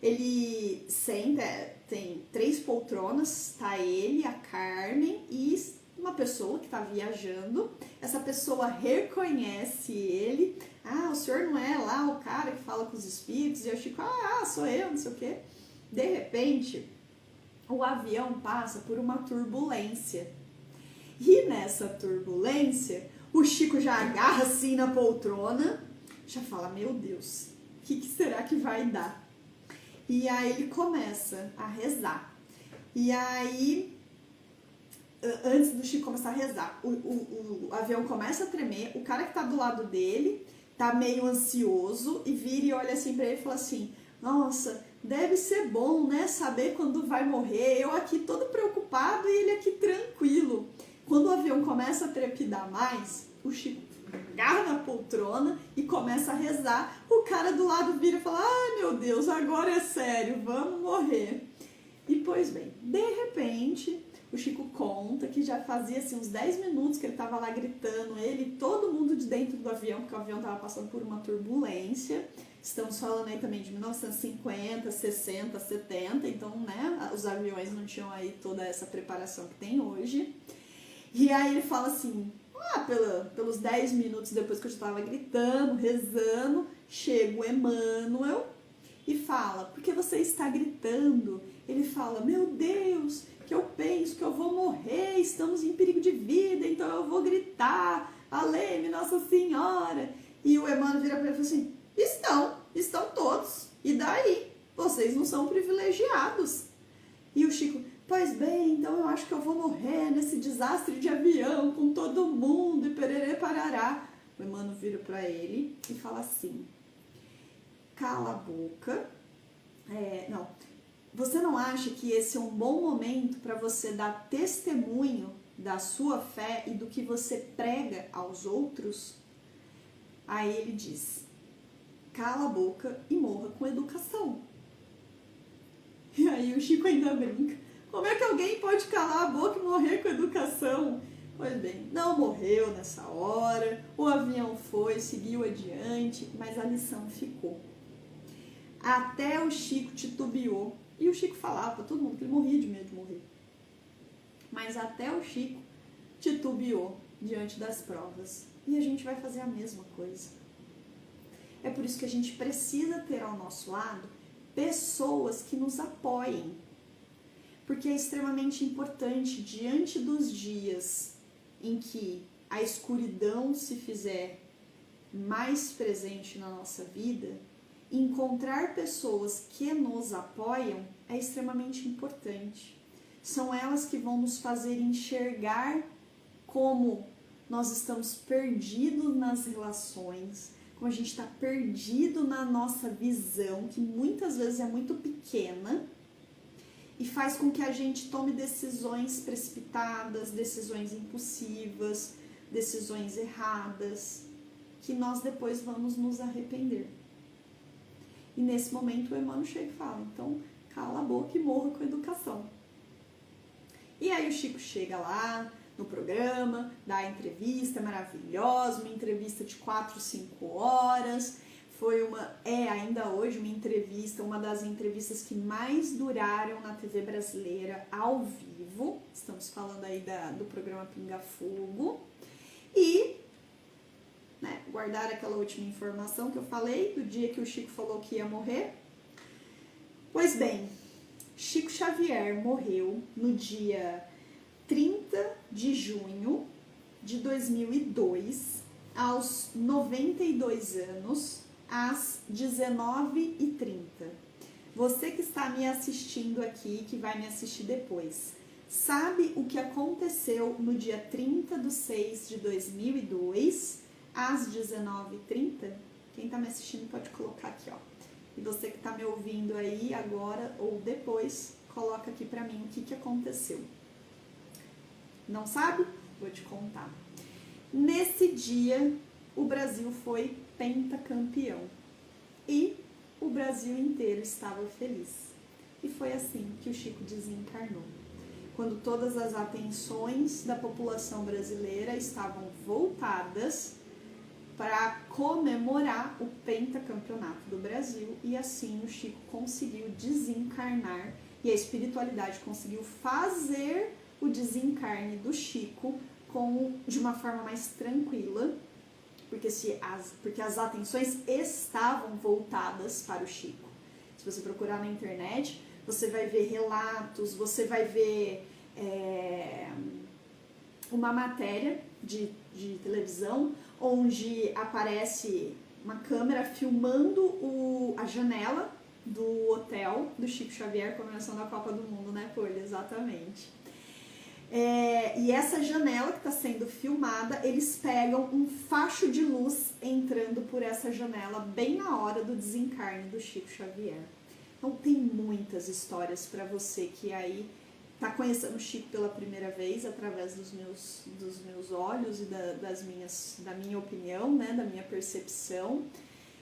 Speaker 1: ele senta, tem 3 poltronas, tá ele, a Carmen e uma pessoa que está viajando. Essa pessoa reconhece ele. Ah, o senhor não é lá o cara que fala com os espíritos? E o Chico, sou eu, não sei o quê. De repente, o avião passa por uma turbulência. E nessa turbulência, o Chico já agarra assim na poltrona, já fala, meu Deus, o que será que vai dar? E aí ele começa a rezar. E aí, antes do Chico começar a rezar, o avião começa a tremer, o cara que tá do lado dele tá meio ansioso e vira e olha assim pra ele e fala assim, nossa, deve ser bom, né, saber quando vai morrer, eu aqui todo preocupado e ele aqui tranquilo. Quando o avião começa a trepidar mais, o Chico agarra na poltrona e começa a rezar. O cara do lado vira e fala, meu Deus, agora é sério, vamos morrer. E pois bem, de repente, o Chico conta que já fazia assim, uns 10 minutos que ele estava lá gritando, ele e todo mundo de dentro do avião, porque o avião estava passando por uma turbulência. Estamos falando aí também de 1950, 60, 70, então, né, os aviões não tinham aí toda essa preparação que tem hoje. E aí ele fala assim, pelos 10 minutos depois que eu estava gritando, rezando, chega o Emmanuel e fala, por que você está gritando? Ele fala, meu Deus, que eu penso que eu vou morrer, estamos em perigo de vida, então eu vou gritar, aleme Nossa Senhora. E o Emmanuel vira para ele e fala assim, estão todos, e daí? Vocês não são privilegiados. E o Chico, pois bem, então eu acho que eu vou morrer nesse desastre de avião com todo mundo e pererê parará. O Emmanuel vira para ele e fala assim, cala a boca, você não acha que esse é um bom momento para você dar testemunho da sua fé e do que você prega aos outros? Aí ele diz, cala a boca e morra com educação. E aí o Chico ainda brinca, como é que alguém pode calar a boca e morrer com educação? Pois bem, não morreu nessa hora, o avião foi, seguiu adiante, mas a lição ficou. Até o Chico titubeou, e o Chico falava para todo mundo que ele morria de medo de morrer. Mas até o Chico titubeou diante das provas. E a gente vai fazer a mesma coisa. É por isso que a gente precisa ter ao nosso lado pessoas que nos apoiem. Porque é extremamente importante, diante dos dias em que a escuridão se fizer mais presente na nossa vida, encontrar pessoas que nos apoiam é extremamente importante. São elas que vão nos fazer enxergar como nós estamos perdidos nas relações, como a gente está perdido na nossa visão, que muitas vezes é muito pequena, e faz com que a gente tome decisões precipitadas, decisões impulsivas, decisões erradas, que nós depois vamos nos arrepender. E nesse momento o Emmanuel chega e fala, então cala a boca e morra com educação. E aí o Chico chega lá no programa, dá a entrevista maravilhosa, uma entrevista de 4, 5 horas, ainda hoje uma entrevista, uma das entrevistas que mais duraram na TV brasileira ao vivo, estamos falando aí do programa Pinga Fogo, e guardar aquela última informação que eu falei, do dia que o Chico falou que ia morrer. Pois bem, Chico Xavier morreu no dia 30 de junho de 2002, aos 92 anos, às 19h30. Você que está me assistindo aqui, que vai me assistir depois, sabe o que aconteceu no dia 30 de 6 de 2002, às 19h30? Quem está me assistindo pode colocar aqui, ó. E você que está me ouvindo aí agora ou depois, coloca aqui para mim o que aconteceu. Não sabe? Vou te contar. Nesse dia, o Brasil foi pentacampeão. E o Brasil inteiro estava feliz. E foi assim que o Chico desencarnou. Quando todas as atenções da população brasileira estavam voltadas para comemorar o pentacampeonato do Brasil, e assim o Chico conseguiu desencarnar e a espiritualidade conseguiu fazer o desencarne do Chico de uma forma mais tranquila, porque as atenções estavam voltadas para o Chico. Se você procurar na internet, você vai ver relatos, você vai ver uma matéria de televisão onde aparece uma câmera filmando a janela do hotel do Chico Xavier, comemoração da Copa do Mundo, né, Folha? Exatamente. E essa janela que está sendo filmada, eles pegam um facho de luz entrando por essa janela bem na hora do desencarne do Chico Xavier. Então tem muitas histórias para você que aí está conhecendo o Chico pela primeira vez através dos meus olhos e da minha opinião, né, da minha percepção.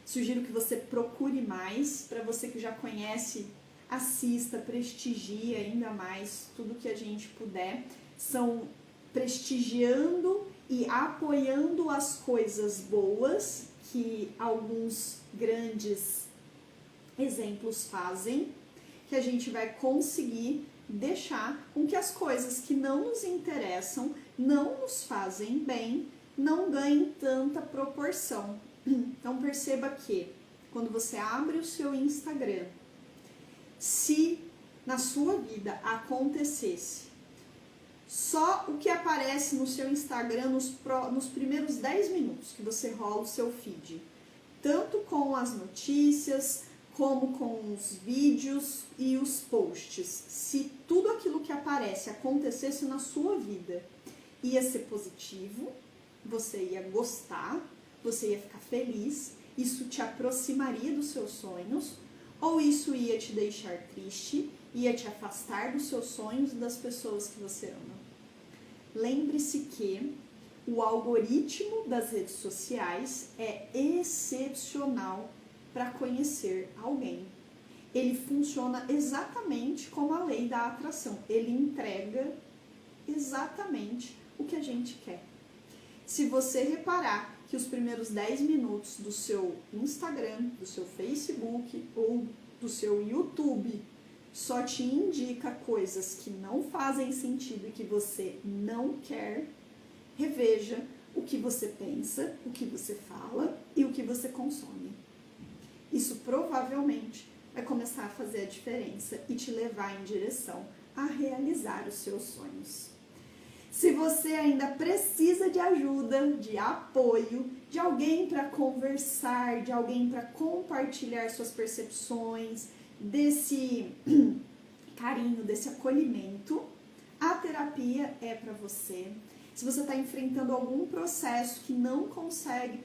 Speaker 1: Sugiro que você procure mais. Para você que já conhece, assista, prestigie ainda mais tudo que a gente puder. São prestigiando e apoiando as coisas boas que alguns grandes exemplos fazem, que a gente vai conseguir deixar com que as coisas que não nos interessam, não nos fazem bem, não ganhem tanta proporção. Então perceba que quando você abre o seu Instagram, se na sua vida acontecesse só o que aparece no seu Instagram nos primeiros 10 minutos que você rola o seu feed, tanto com as notícias, como com os vídeos e os posts, se tudo aquilo que aparece acontecesse na sua vida, ia ser positivo, você ia gostar, você ia ficar feliz, isso te aproximaria dos seus sonhos, ou isso ia te deixar triste, ia te afastar dos seus sonhos e das pessoas que você ama. Lembre-se que o algoritmo das redes sociais é excepcional para conhecer alguém. Ele funciona exatamente como a lei da atração. Ele entrega exatamente o que a gente quer. Se você reparar que os primeiros 10 minutos do seu Instagram, do seu Facebook ou do seu YouTube só te indica coisas que não fazem sentido e que você não quer, reveja o que você pensa, o que você fala e o que você consome. Isso provavelmente vai começar a fazer a diferença e te levar em direção a realizar os seus sonhos. Se você ainda precisa de ajuda, de apoio, de alguém para conversar, de alguém para compartilhar suas percepções, desse carinho, desse acolhimento, a terapia é para você. Se você está enfrentando algum processo que não consegue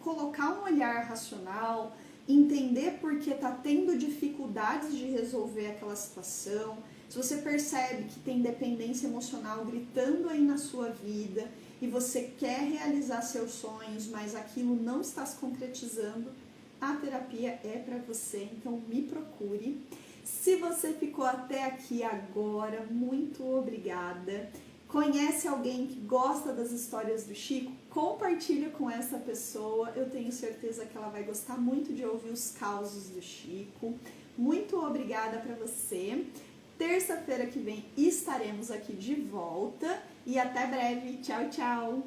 Speaker 1: colocar um olhar racional, entender por que está tendo dificuldades de resolver aquela situação, se você percebe que tem dependência emocional gritando aí na sua vida e você quer realizar seus sonhos, mas aquilo não está se concretizando, a terapia é para você, então me procure. Se você ficou até aqui agora, muito obrigada. Conhece alguém que gosta das histórias do Chico? Compartilha com essa pessoa, eu tenho certeza que ela vai gostar muito de ouvir os causos do Chico. Muito obrigada para você. Terça-feira que vem estaremos aqui de volta e até breve. Tchau, tchau!